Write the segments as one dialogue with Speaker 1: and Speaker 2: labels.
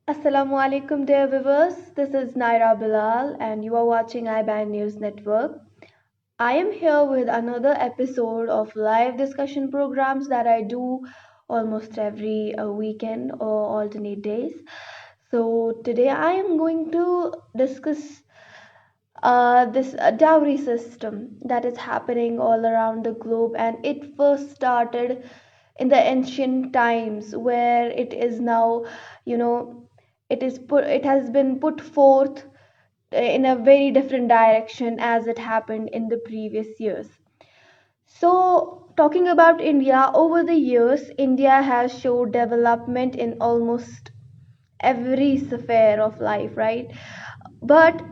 Speaker 1: Assalamu alaikum, dear viewers. This is Naira Bilal, and you are watching iBand News Network. I am here with another episode of live discussion programs that I do almost every weekend or alternate days. So, today I am going to discuss this dowry system that is happening all around the globe, and it first started in the ancient times, where it is now, you know, it has been put forth in a very different direction as it happened in the previous years. So, talking about India, over the years, India has showed development in almost every sphere of life, right? But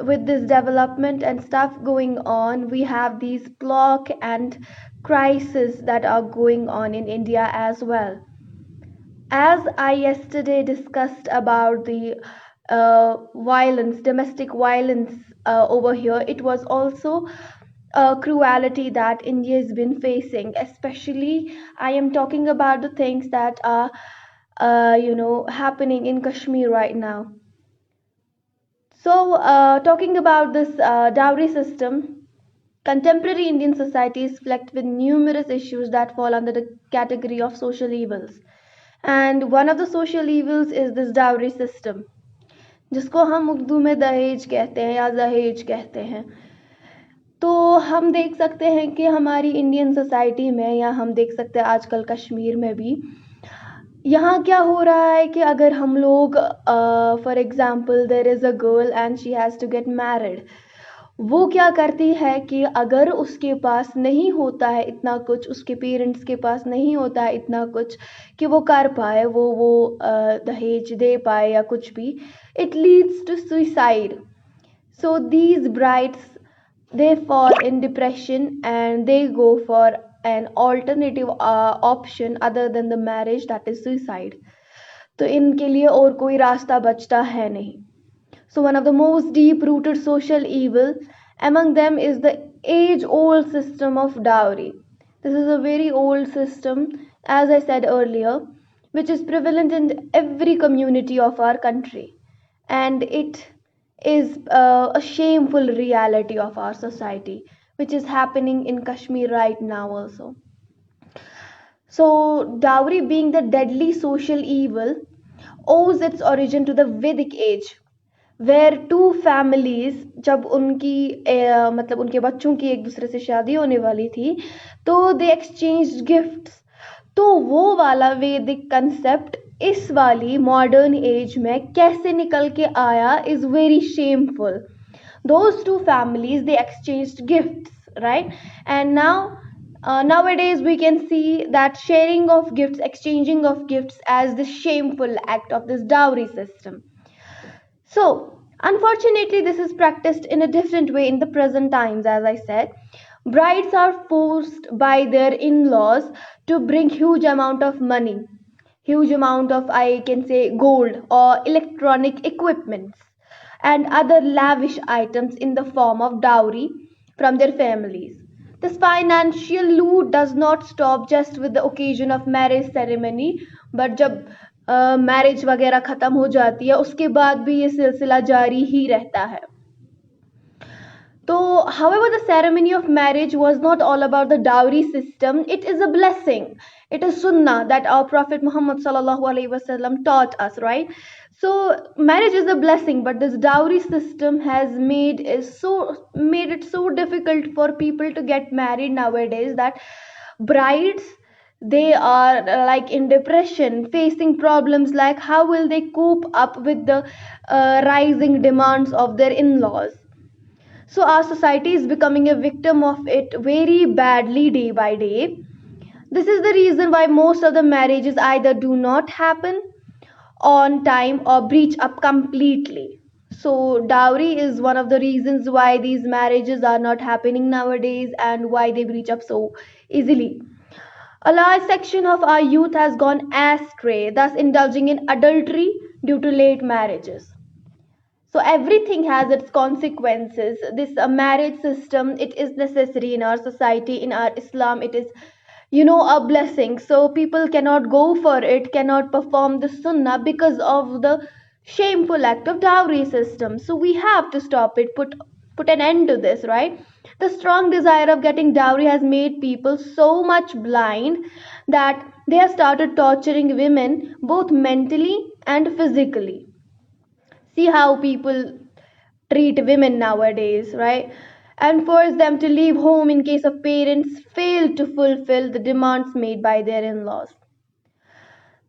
Speaker 1: with this development and stuff going on, we have these block and crises that are going on in India as well. As I yesterday discussed about the violence, domestic violence over here, it was also a cruelty that India has been facing. Especially, I am talking about the things that are, happening in Kashmir right now. So, talking about this dowry system, contemporary Indian society is flecked with numerous issues that fall under the category of social evils. And one of the social evils is this dowry system, जिसको हम उर्दू में दहेज कहते हैं या दहेज कहते हैं. तो हम देख सकते हैं कि हमारी इंडियन सोसाइटी में, या हम देख सकते हैं आजकल कश्मीर में भी, यहाँ क्या हो रहा है कि अगर हम लोग for example there is a girl and she has to get married, वो क्या करती है कि अगर उसके पास नहीं होता है इतना कुछ, उसके पेरेंट्स के पास नहीं होता है इतना कुछ कि वो कर पाए, वो दहेज दे पाए या कुछ भी, it leads to suicide. So these brides, they fall in depression and they go for an alternative option other than the marriage, that is suicide. तो इनके लिए और कोई रास्ता बचता है नहीं. So one of the most deep rooted social evil among them is the age old system of dowry. This is a very old system, as I said earlier, which is prevalent in every community of our country, and it is a shameful reality of our society, which is happening in Kashmir right now also. So, dowry, being the deadly social evil, owes its origin to the Vedic age, where two families, जब उनकी मतलब उनके बच्चों की एक दूसरे से शादी होने वाली थी, तो they exchanged gifts. तो वो वाला वैदिक कंसेप्ट इस वाली मॉडर्न एज में कैसे निकल के आया is very shameful. Those two families, they exchanged gifts, right? And now nowadays we can see that sharing of gifts, exchanging of gifts as the shameful act of this dowry system. So, unfortunately, this is practiced in a different way in the present times, as I said. Brides are forced by their in-laws to bring huge amount of money, huge amount of, I can say, gold or electronic equipments and other lavish items in the form of dowry from their families. This financial loot does not stop just with the occasion of marriage ceremony, but जब marriage वगैरह ख़त्म हो जाती है उसके बाद भी ये सिलसिला जारी ही रहता है. So, however, the ceremony of marriage was not all about the dowry system. It is a blessing. It is sunnah that our Prophet Muhammad sallallahu alaihi wasallam taught us, right? So, marriage is a blessing, but this dowry system has made it so difficult for people to get married nowadays that brides, they are like in depression, facing problems like how will they cope up with the rising demands of their in-laws. So our society is becoming a victim of it very badly day by day. This is the reason why most of the marriages either do not happen on time or breach up completely. So dowry is one of the reasons why these marriages are not happening nowadays and why they breach up so easily. A large section of our youth has gone astray, thus indulging in adultery due to late marriages. So everything has its consequences. This marriage system, it is necessary in our society, in our Islam. It is, a blessing. So people cannot go for it, cannot perform the sunnah because of the shameful act of dowry system. So we have to stop it, put an end to this, right? The strong desire of getting dowry has made people so much blind that they have started torturing women both mentally and physically. See how people treat women nowadays, right? And force them to leave home in case of parents fail to fulfill the demands made by their in-laws.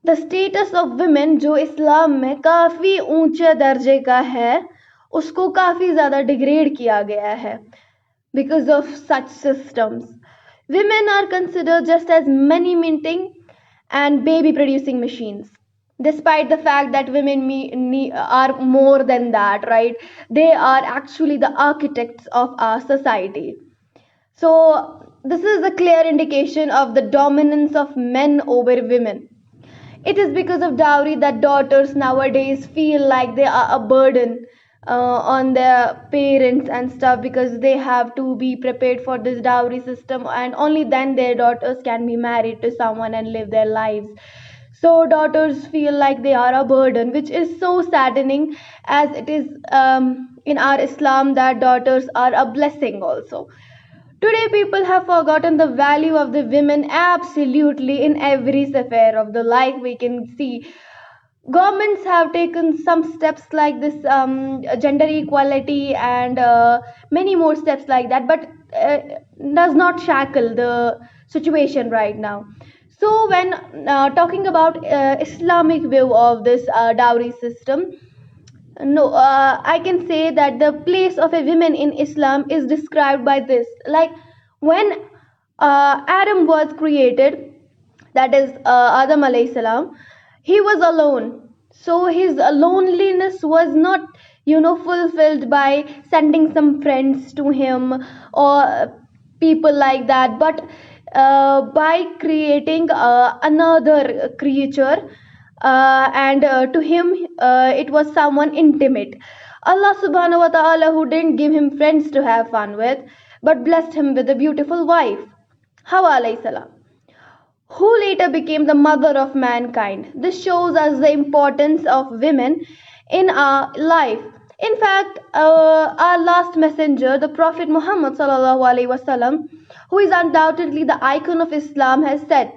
Speaker 1: The status of women जो इस्लाम में काफ़ी ऊंचे दर्जे का है, उसको काफ़ी ज़्यादा डिग्रेड किया गया है because of such systems. Women are considered just as money minting and baby producing machines. Despite the fact that women are more than that, right? They are actually the architects of our society. So, this is a clear indication of the dominance of men over women. It is because of dowry that daughters nowadays feel like they are a burden on their parents and stuff, because they have to be prepared for this dowry system, and only then their daughters can be married to someone and live their lives. So daughters feel like they are a burden, which is so saddening, as it is in our Islam that daughters are a blessing also. Today, people have forgotten the value of the women absolutely in every sphere of the life. We can see governments have taken some steps like this, gender equality, and many more steps like that, but does not shackle the situation right now. So, when talking about Islamic view of this dowry system, no, I can say that the place of a woman in Islam is described by this. Like when Adam was created, that is Adam alayhi salam, he was alone. So his loneliness was not, fulfilled by sending some friends to him or people like that, but by creating another creature, and to him it was someone intimate. Allah subhanahu wa ta'ala, who didn't give him friends to have fun with, but blessed him with a beautiful wife, Hawa alayhi salam, who later became the mother of mankind. This shows us the importance of women in our life. In fact, our last messenger, the Prophet Muhammad sallallahu alaihi wasallam, who is undoubtedly the icon of Islam, has said,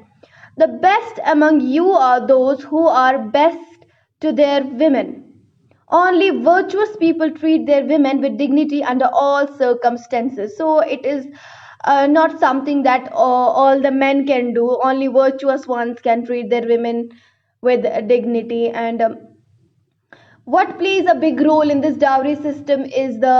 Speaker 1: "The best among you are those who are best to their women. Only virtuous people treat their women with dignity under all circumstances." So it is not something that all the men can do. Only virtuous ones can treat their women with dignity. And what plays a big role in this dowry system is the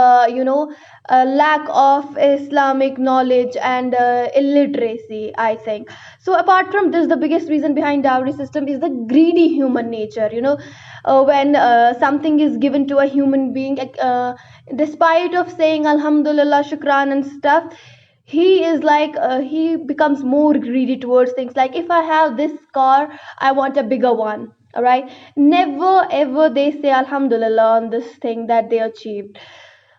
Speaker 1: lack of Islamic knowledge and illiteracy, I think. So apart from this, the biggest reason behind dowry system is the greedy human nature. When something is given to a human being, despite of saying alhamdulillah, shukran and stuff, he is like he becomes more greedy towards things. Like, if I have this car, I want a bigger one. All right, never ever they say alhamdulillah on this thing that they achieved.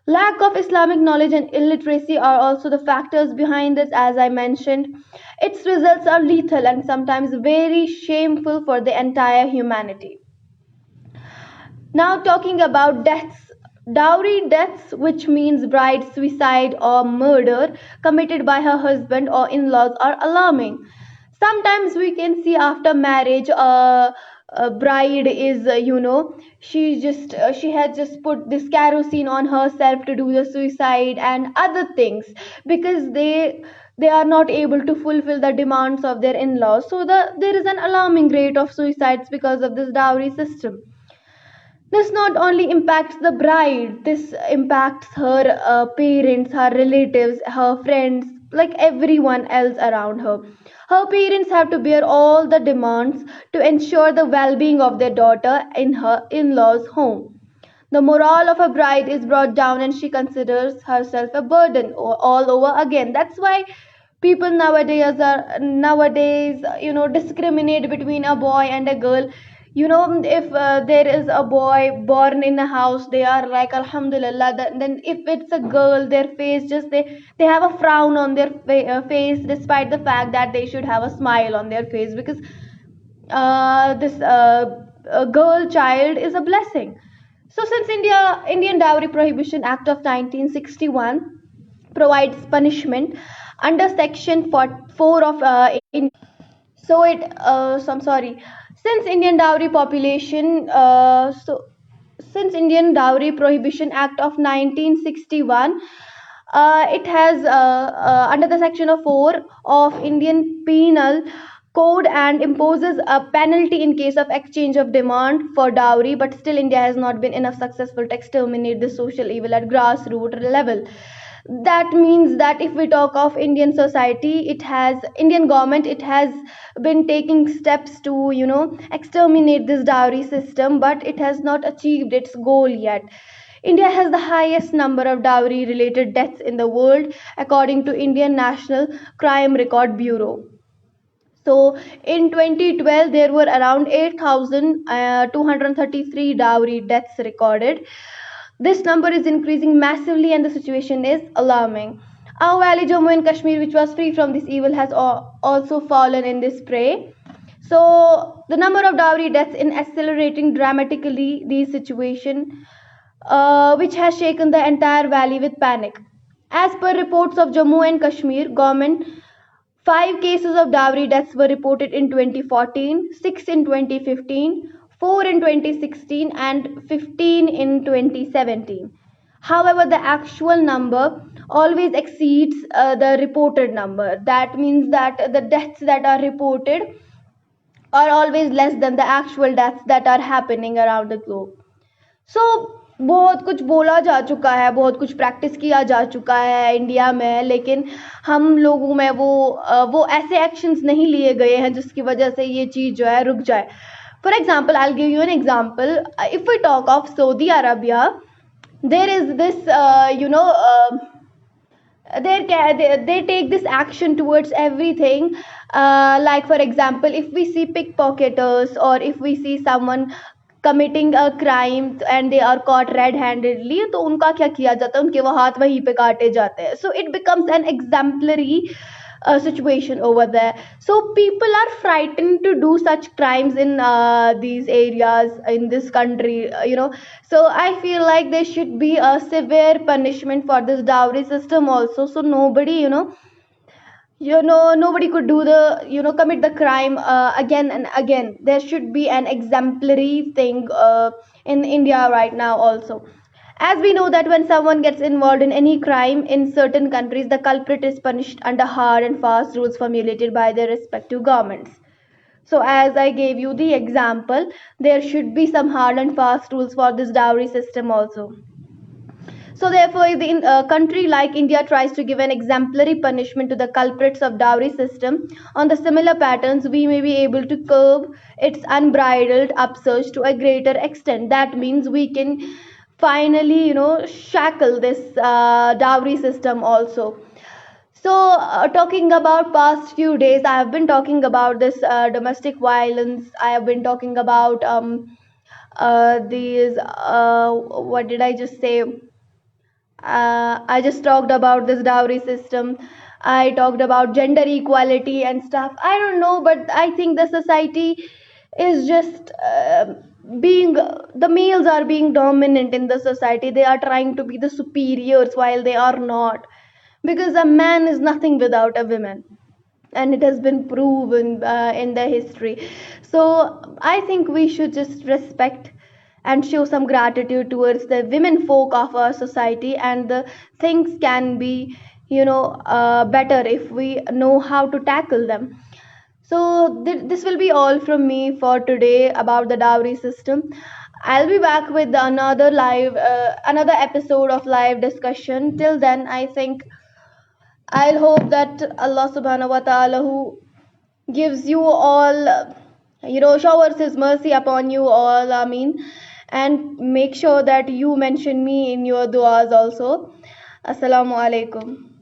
Speaker 1: Lack of Islamic knowledge and illiteracy are also the factors behind this. As I mentioned, its results are lethal and sometimes very shameful for the entire humanity. Now, talking about deaths, dowry deaths, which means bride suicide or murder committed by her husband or in-laws, are alarming. Sometimes we can see after marriage, a bride is, she had just put this kerosene on herself to do the suicide and other things, because they are not able to fulfill the demands of their in-laws. So there is an alarming rate of suicides because of this dowry system. This not only impacts the bride, this impacts her parents, her relatives, her friends, like everyone else around her. Her parents have to bear all the demands to ensure the well being of their daughter in her in law's home. The morale of a bride is brought down and she considers herself a burden all over again. That's why people nowadays discriminate between a boy and a girl. If there is a boy born in a house, they are like alhamdulillah. Then if it's a girl, their face just they have a frown on their face, despite the fact that they should have a smile on their face, because this girl child is a blessing. So since Indian Dowry Prohibition Act of 1961 provides punishment under Section 4 of I'm sorry. Since Indian Dowry Population since Indian Dowry Prohibition Act of 1961, it has under the section of 4 of Indian Penal Code and imposes a penalty in case of exchange of demand for dowry, but still India has not been enough successful to exterminate this social evil at grassroots level. That means that if we talk of Indian society, Indian government, it has been taking steps to exterminate this dowry system, but it has not achieved its goal yet. India has the highest number of dowry related deaths in the world according to Indian National Crime Record Bureau. So in 2012, there were around 8,233 dowry deaths recorded. This number is increasing massively and the situation is alarming. Our valley, Jammu and Kashmir, which was free from this evil, has also fallen in this prey. So the number of dowry deaths in accelerating dramatically these situation, which has shaken the entire valley with panic. As per reports of Jammu and Kashmir government, 5 cases of dowry deaths were reported in 2014, 6 in 2015, 4 in 2016, and 15 in 2017. However, the actual number always exceeds the reported number. That means that the deaths that are reported are always less than the actual deaths that are happening around the globe. सो बहुत कुछ बोला जा चुका है, बहुत कुछ practice किया जा चुका है इंडिया में, लेकिन हम लोगों में वो ऐसे एक्शंस नहीं लिए गए हैं जिसकी वजह से ये चीज़ जो है रुक जाए. For example, I will give you an example. If we talk of Saudi Arabia, there is this they take this action towards everything, like for example, if we see pickpocketers or if we see someone committing a crime and they are caught red handedly, तो उनका क्या किया जाता है, उनके वो हाथ वहीं पे काटे जाते हैं. So it becomes an exemplary situation over there. So people are frightened to do such crimes in these areas in this country, so I feel like there should be a severe punishment for this dowry system also, so nobody nobody could do the commit the crime again and again. There should be an exemplary thing in India right now also, as we know that when someone gets involved in any crime in certain countries, the culprit is punished under hard and fast rules formulated by their respective governments. So as I gave you the example, there should be some hard and fast rules for this dowry system also. So therefore, if the country like India tries to give an exemplary punishment to the culprits of dowry system on the similar patterns, we may be able to curb its unbridled upsurge to a greater extent. That means we can finally, shackle this dowry system also. So talking about past few days, I have been talking about this domestic violence. I have been talking about these what did I just say? I just talked about this dowry system. I talked about gender equality and stuff. I don't know, but I think the society is just being, the males are being dominant in the society. They are trying to be the superiors while they are not, because a man is nothing without a woman, and it has been proven in the history. So I think we should just respect and show some gratitude towards the women folk of our society, and the things can be better if we know how to tackle them. So this will be all from me for today about the dowry system. I'll be back with another another episode of live discussion. Till then, I think I'll hope that Allah subhanahu wa ta'ala, who gives you all, showers his mercy upon you all, Ameen, and make sure that you mention me in your du'as also. Assalamu alaikum.